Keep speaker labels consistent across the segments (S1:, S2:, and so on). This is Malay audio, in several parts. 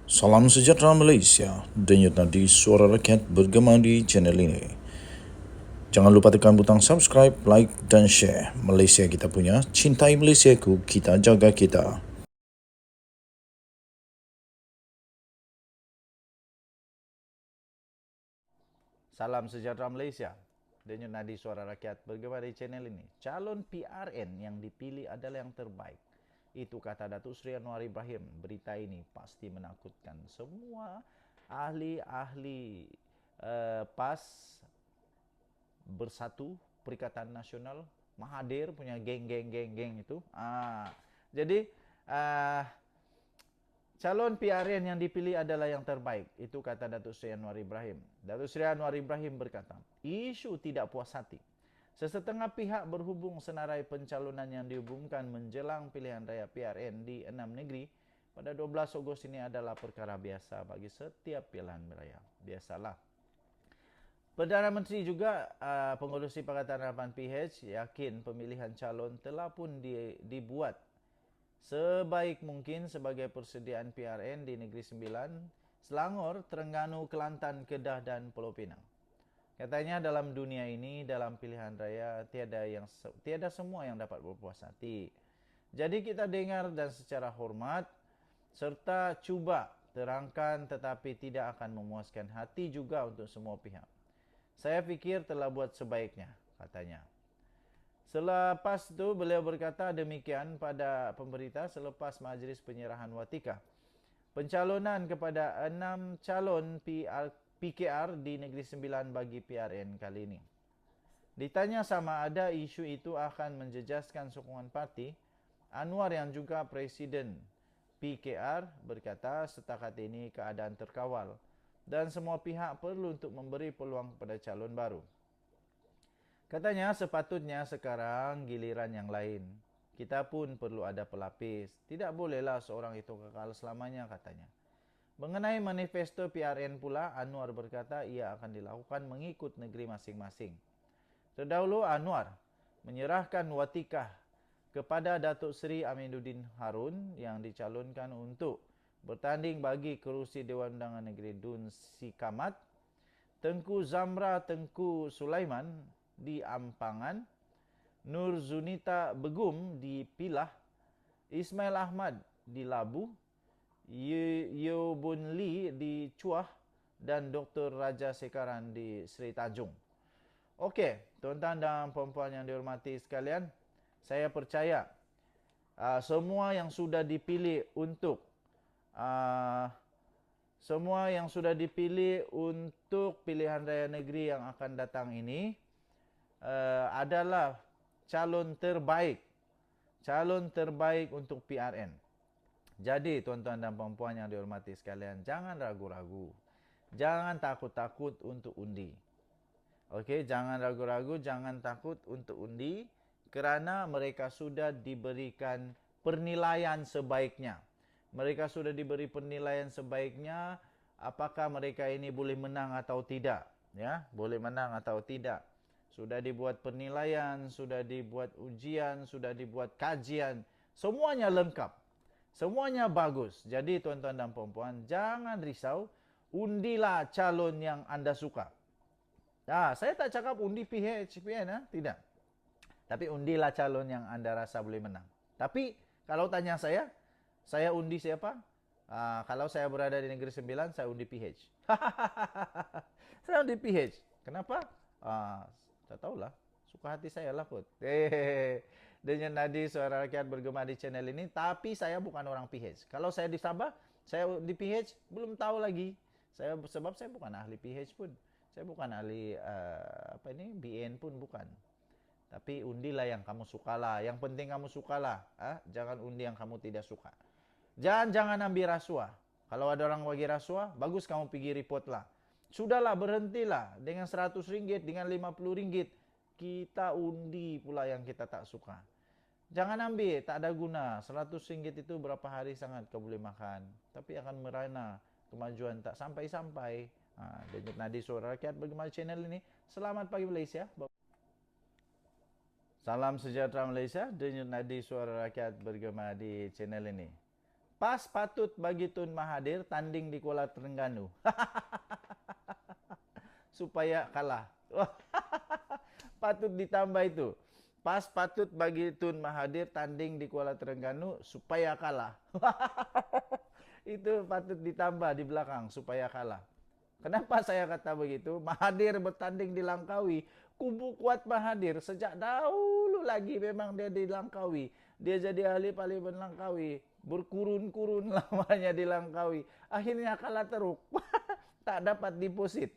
S1: Salam sejahtera Malaysia, denyut nadi suara rakyat bergema di channel ini. Jangan lupa tekan butang subscribe, like dan share. Malaysia kita punya, cintai Malaysiaku, kita jaga kita.
S2: Salam sejahtera Malaysia. Denyut nadi suara rakyat bergema di channel ini. Calon PRN yang dipilih adalah yang terbaik. Itu kata Datuk Seri Anwar Ibrahim. Berita ini pasti menakutkan semua ahli-ahli PAS Bersatu Perikatan Nasional Mahathir punya geng itu. Jadi calon PRN yang dipilih adalah yang terbaik. Itu kata Datuk Seri Anwar Ibrahim. Datuk Seri Anwar Ibrahim berkata, isu tidak puas hati sesetengah pihak berhubung senarai pencalonan yang dihubungkan menjelang pilihan raya PRN di 6 negeri pada 12 Ogos ini adalah perkara biasa bagi setiap pilihan raya. Biasalah. Perdana Menteri juga pengurusi Pakatan Harapan PH yakin pemilihan calon telah pun dibuat sebaik mungkin sebagai persediaan PRN di Negeri Sembilan, Selangor, Terengganu, Kelantan, Kedah dan Pulau Pinang. Katanya dalam dunia ini, dalam pilihan raya, tiada semua yang dapat berpuas hati. Jadi kita dengar dan secara hormat serta cuba terangkan tetapi tidak akan memuaskan hati juga untuk semua pihak. Saya fikir telah buat sebaiknya, katanya. Selepas itu beliau berkata demikian pada pemberita selepas majlis penyerahan watika pencalonan kepada 6 calon PKR di Negeri Sembilan bagi PRN kali ini. Ditanya sama ada isu itu akan menjejaskan sokongan parti, Anwar yang juga Presiden PKR berkata setakat ini keadaan terkawal dan semua pihak perlu untuk memberi peluang kepada calon baru. Katanya sepatutnya sekarang giliran yang lain. Kita pun perlu ada pelapis. Tidak bolehlah seorang itu kekal selamanya, katanya. Mengenai manifesto PRN pula, Anwar berkata ia akan dilakukan mengikut negeri masing-masing. Terdahulu Anwar menyerahkan watikah kepada Datuk Seri Aminuddin Harun yang dicalonkan untuk bertanding bagi kerusi Dewan Undangan Negeri Dun Sikamat, Tengku Zamra Tengku Sulaiman di Ampangan, Nur Zunita Begum di Pilah, Ismail Ahmad di Labu, Yeo Bun Lee di Chuah dan Dr. Raja Sekaran di Seri Tanjung. Okey, tuan-tuan dan puan-puan yang dihormati sekalian, saya percaya semua yang sudah dipilih untuk uh, semua yang sudah dipilih untuk pilihan raya negeri yang akan datang ini adalah calon terbaik untuk PRN. Jadi tuan-tuan dan puan-puan yang dihormati sekalian, jangan ragu-ragu. Jangan takut-takut untuk undi. Okey, jangan ragu-ragu, jangan takut untuk undi kerana mereka sudah diberikan penilaian sebaiknya. Mereka sudah diberi penilaian sebaiknya apakah mereka ini boleh menang atau tidak, ya, boleh menang atau tidak. Sudah dibuat penilaian, sudah dibuat ujian, sudah dibuat kajian, semuanya lengkap. Semuanya bagus. Jadi tuan-tuan dan puan-puan, jangan risau, undilah calon yang anda suka. Saya tak cakap undi PH, PN, tidak. Tapi undilah calon yang anda rasa boleh menang. Tapi kalau tanya saya undi siapa? Kalau saya berada di Negeri Sembilan, saya undi PH. Saya undi PH. Kenapa? Tak tahulah. Suka hati saya lah kot. Dengan nadi suara rakyat bergema di channel ini. Tapi saya bukan orang PH. Kalau saya di Sabah, saya di PH, belum tahu lagi. Sebab saya bukan ahli PH pun. Saya bukan ahli BN pun bukan. Tapi undilah yang kamu sukalah. Yang penting kamu sukalah. Jangan undi yang kamu tidak suka. Jangan ambil rasuah. Kalau ada orang bagi rasuah, bagus kamu pergi report lah. Sudahlah, berhentilah. Dengan RM100, dengan RM50, kita undi pula yang kita tak suka. Jangan ambil, tak ada guna. RM100 itu berapa hari sangat kau boleh makan. Tapi akan merana kemajuan tak sampai-sampai. Denyut nadi suara rakyat bergema channel ini. Selamat pagi Malaysia. Salam sejahtera Malaysia. Denyut nadi suara rakyat bergema di channel ini. Pas patut bagi Tun Mahathir tanding di Kuala Terengganu supaya kalah. Patut ditambah itu. Pas patut bagi Tun Mahathir tanding di Kuala Terengganu supaya kalah. Itu patut ditambah di belakang supaya kalah. Kenapa saya kata begitu? Mahathir bertanding di Langkawi. Kubu kuat Mahathir sejak dahulu lagi memang dia di Langkawi. Dia jadi ahli parlimen Langkawi. Berkurun-kurun lamanya di Langkawi. Akhirnya kalah teruk. Tak dapat deposit.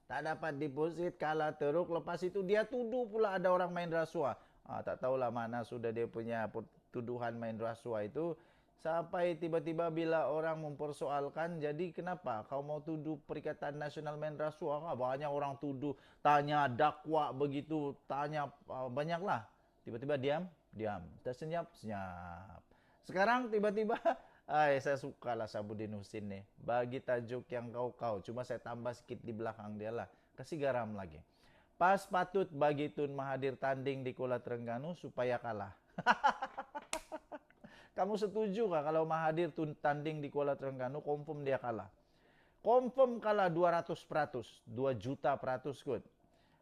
S2: Tak dapat deposit, kalah teruk. Lepas itu dia tuduh pula ada orang main rasuah. Tak tahulah mana sudah dia punya tuduhan main rasuah itu. Sampai tiba-tiba bila orang mempersoalkan, jadi kenapa kau mau tuduh Perikatan Nasional main rasuah? Banyak orang tuduh, tanya dakwa begitu, tanya banyaklah. Tiba-tiba diam. Tersenyap, senyap. Sekarang tiba-tiba, saya sukalah Sabudin Husin nih. Bagi tajuk yang kau-kau, cuma saya tambah sedikit di belakang dia lah. Kasih garam lagi. Pas patut bagi Tun Mahathir tanding di Kuala Terengganu supaya kalah. Kamu setuju kah kalau Mahathir tanding di Kuala Terengganu, confirm dia kalah? Confirm kalah 200%, 2 juta peratus kot.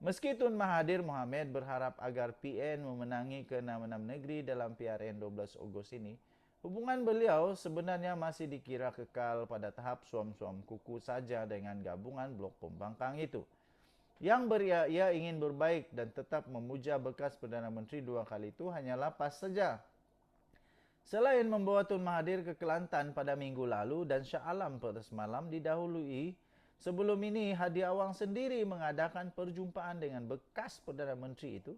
S2: Meski Tun Mahathir Mohamad berharap agar PN memenangi ke-6 negeri dalam PRN 12 Ogos ini, hubungan beliau sebenarnya masih dikira kekal pada tahap suam-suam kuku saja dengan gabungan blok pembangkang itu. Yang ia ingin berbaik dan tetap memuja bekas Perdana Menteri 2 kali itu hanyalah PAS saja. Selain membawa Tun Mahathir ke Kelantan pada minggu lalu dan Shah Alam pada semalam didahului, sebelum ini Hadi Awang sendiri mengadakan perjumpaan dengan bekas Perdana Menteri itu.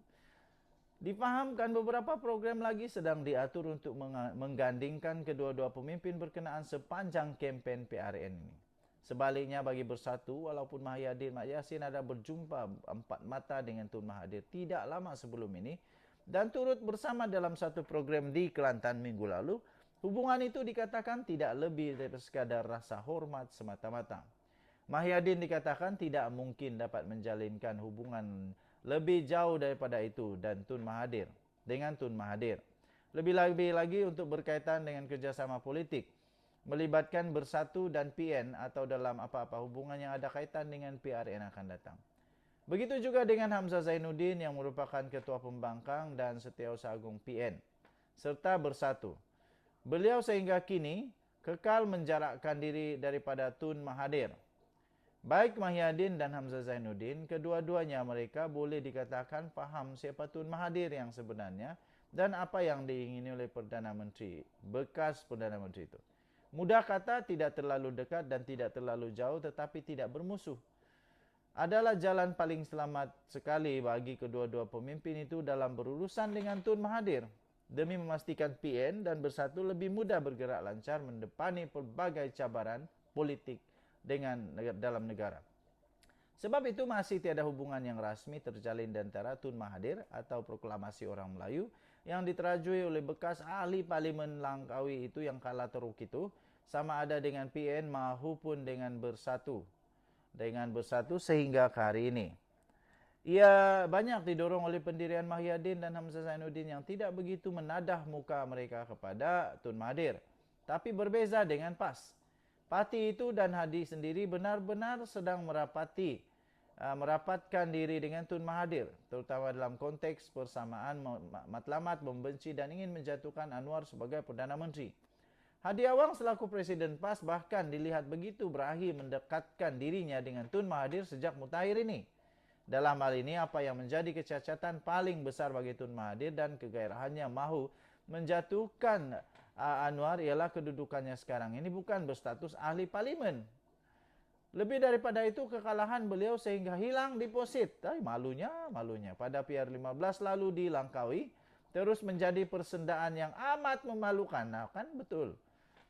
S2: Difahamkan beberapa program lagi sedang diatur untuk menggandingkan kedua-dua pemimpin berkenaan sepanjang kempen PRN ini. Sebaliknya bagi Bersatu, walaupun Mahyadin Mat Yassin ada berjumpa empat mata dengan Tun Mahathir tidak lama sebelum ini, dan turut bersama dalam satu program di Kelantan minggu lalu, hubungan itu dikatakan tidak lebih dari sekadar rasa hormat semata-mata. Mahyadin dikatakan tidak mungkin dapat menjalinkan hubungan lebih jauh daripada itu dengan Tun Mahathir. Lebih-lebih lagi untuk berkaitan dengan kerjasama politik, melibatkan Bersatu dan PN atau dalam apa-apa hubungan yang ada kaitan dengan PRN akan datang. Begitu juga dengan Hamzah Zainuddin yang merupakan Ketua Pembangkang dan Setiausaha Agung PN, serta Bersatu. Beliau sehingga kini kekal menjarakkan diri daripada Tun Mahathir. Baik Mahyadin dan Hamzah Zainuddin, kedua-duanya mereka boleh dikatakan faham siapa Tun Mahathir yang sebenarnya dan apa yang diingini oleh Perdana Menteri, bekas Perdana Menteri itu. Mudah kata tidak terlalu dekat dan tidak terlalu jauh tetapi tidak bermusuh. Adalah jalan paling selamat sekali bagi kedua-dua pemimpin itu dalam berurusan dengan Tun Mahathir demi memastikan PN dan Bersatu lebih mudah bergerak lancar mendepani pelbagai cabaran politik dalam negara. Sebab itu masih tiada hubungan yang rasmi terjalin di antara Tun Mahathir atau Proklamasi Orang Melayu yang diterajui oleh bekas ahli parlimen Langkawi itu yang kalah teruk itu, sama ada dengan PN maupun dengan Bersatu. Sehingga ke hari ini. Ia banyak didorong oleh pendirian Mahyadin dan Hamzah Zainuddin yang tidak begitu menadah muka mereka kepada Tun Mahathir. Tapi berbeza dengan PAS. Parti itu dan Hadi sendiri benar-benar sedang merapatkan diri dengan Tun Mahathir, terutama dalam konteks persamaan matlamat membenci dan ingin menjatuhkan Anwar sebagai Perdana Menteri. Hadi Awang selaku Presiden PAS bahkan dilihat begitu berakhir mendekatkan dirinya dengan Tun Mahathir sejak mutakhir ini. Dalam hal ini, apa yang menjadi kecacatan paling besar bagi Tun Mahathir dan kegairahannya mahu menjatuhkan Anwar ialah kedudukannya sekarang ini bukan berstatus ahli parlimen. Lebih daripada itu, kekalahan beliau sehingga hilang deposit. Malunya. Pada PR15 lalu di Langkawi, terus menjadi persendaan yang amat memalukan. Kan betul.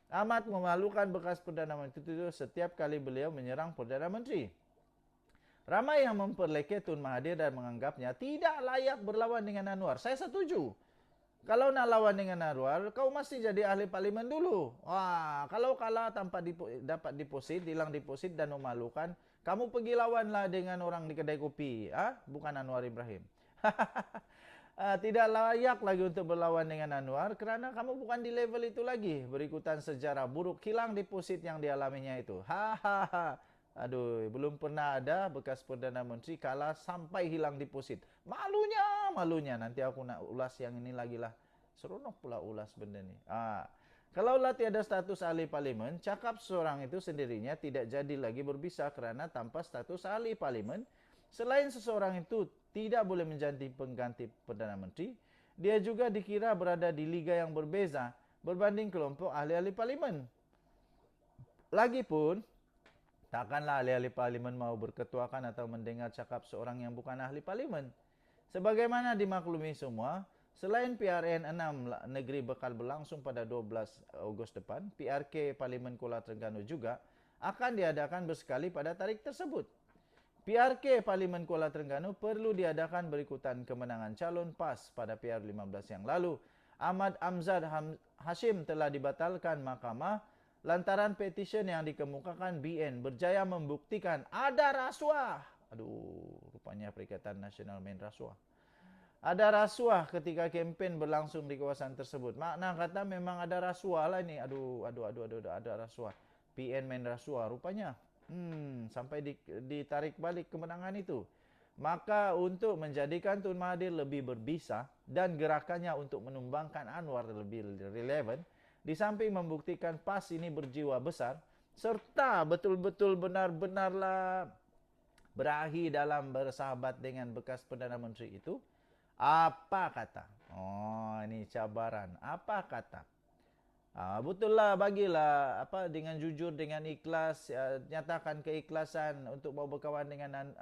S2: Amat memalukan bekas Perdana Menteri itu setiap kali beliau menyerang Perdana Menteri. Ramai yang memperlekeh Tun Mahathir dan menganggapnya tidak layak berlawan dengan Anwar. Saya setuju. Kalau nak lawan dengan Anwar, kau mesti jadi ahli parlimen dulu. Kalau kalah tanpa dapat deposit, hilang deposit dan memalukan, kamu pergi lawanlah dengan orang di kedai kopi. Bukan Anwar Ibrahim. Tidak layak lagi untuk berlawan dengan Anwar kerana kamu bukan di level itu lagi. Berikutan sejarah buruk, hilang deposit yang dialaminya itu. Hahaha. Aduh, belum pernah ada bekas Perdana Menteri kalah sampai hilang deposit. Malunya, malunya. Nanti aku nak ulas yang ini lagi lah. Seronok pula ulas benda ni. Kalaulah tiada status ahli parlimen, cakap seorang itu sendirinya tidak jadi lagi berbisa kerana tanpa status ahli parlimen, selain seseorang itu tidak boleh menjadi pengganti Perdana Menteri, dia juga dikira berada di liga yang berbeza berbanding kelompok ahli-ahli parlimen. Lagipun, takkanlah ahli-ahli parlimen mau berketuakan atau mendengar cakap seorang yang bukan ahli parlimen. Sebagaimana dimaklumi semua, selain PRN 6 negeri bakal berlangsung pada 12 Ogos depan, PRK Parlimen Kuala Terengganu juga akan diadakan bersekali pada tarikh tersebut. PRK Parlimen Kuala Terengganu perlu diadakan berikutan kemenangan calon PAS pada PR15 yang lalu. Ahmad Amzad Hashim telah dibatalkan mahkamah lantaran petisyen yang dikemukakan BN berjaya membuktikan ada rasuah. Aduh, rupanya Perikatan Nasional main rasuah. Ada rasuah ketika kempen berlangsung di kawasan tersebut. Makna kata memang ada rasuah lah ini. Aduh, ada rasuah. PN main rasuah rupanya. Sampai ditarik balik kemenangan itu. Maka untuk menjadikan Tun Mahathir lebih berbisa dan gerakannya untuk menumbangkan Anwar lebih relevan, di samping membuktikan PAS ini berjiwa besar, serta betul-betul benar-benarlah berakhir dalam bersahabat dengan bekas Perdana Menteri itu, apa kata? Oh, ini cabaran. Apa kata? Betul lah, bagilah dengan jujur, dengan ikhlas, nyatakan keikhlasan untuk mau berkawan dengan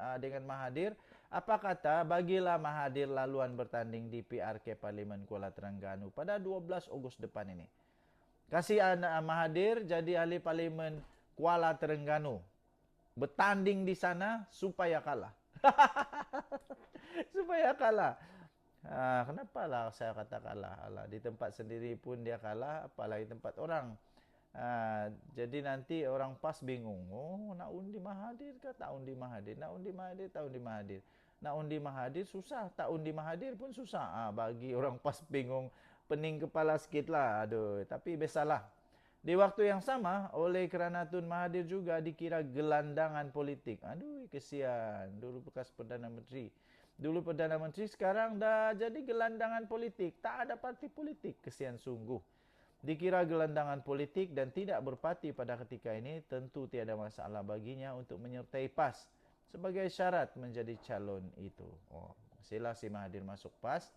S2: Mahathir. Apa kata? Bagilah Mahathir laluan bertanding di PRK Parlimen Kuala Terengganu pada 12 Ogos depan ini. Kasih Mahathir jadi ahli parlimen Kuala Terengganu. Bertanding di sana supaya kalah. Supaya kalah. Kenapa lah saya kata kalah? Alah, di tempat sendiri pun dia kalah, apalagi tempat orang. Jadi nanti orang PAS bingung. Oh, nak undi Mahathir ke tak undi Mahathir? Nak undi Mahathir, tak undi Mahathir. Nak undi Mahathir susah, tak undi Mahathir pun susah. Bagi orang PAS bingung, pening kepala sikit lah. Aduh, tapi biasalah. Di waktu yang sama, oleh kerana Tun Mahathir juga dikira gelandangan politik. Aduh, kesian. Dulu bekas Perdana Menteri. Dulu Perdana Menteri, sekarang dah jadi gelandangan politik. Tak ada parti politik. Kesian sungguh. Dikira gelandangan politik dan tidak berparti pada ketika ini, tentu tiada masalah baginya untuk menyertai PAS sebagai syarat menjadi calon itu. Oh, sila si Mahathir masuk PAS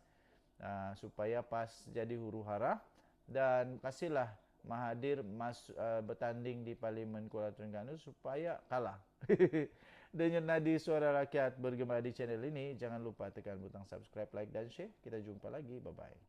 S2: supaya PAS jadi huru hara, dan kasihlah Mahathir bertanding di Parlimen Kuala Terengganu supaya kalah. Denyut nadi suara rakyat bergema di channel ini. Jangan lupa tekan butang subscribe, like dan share. Kita jumpa lagi. Bye-bye.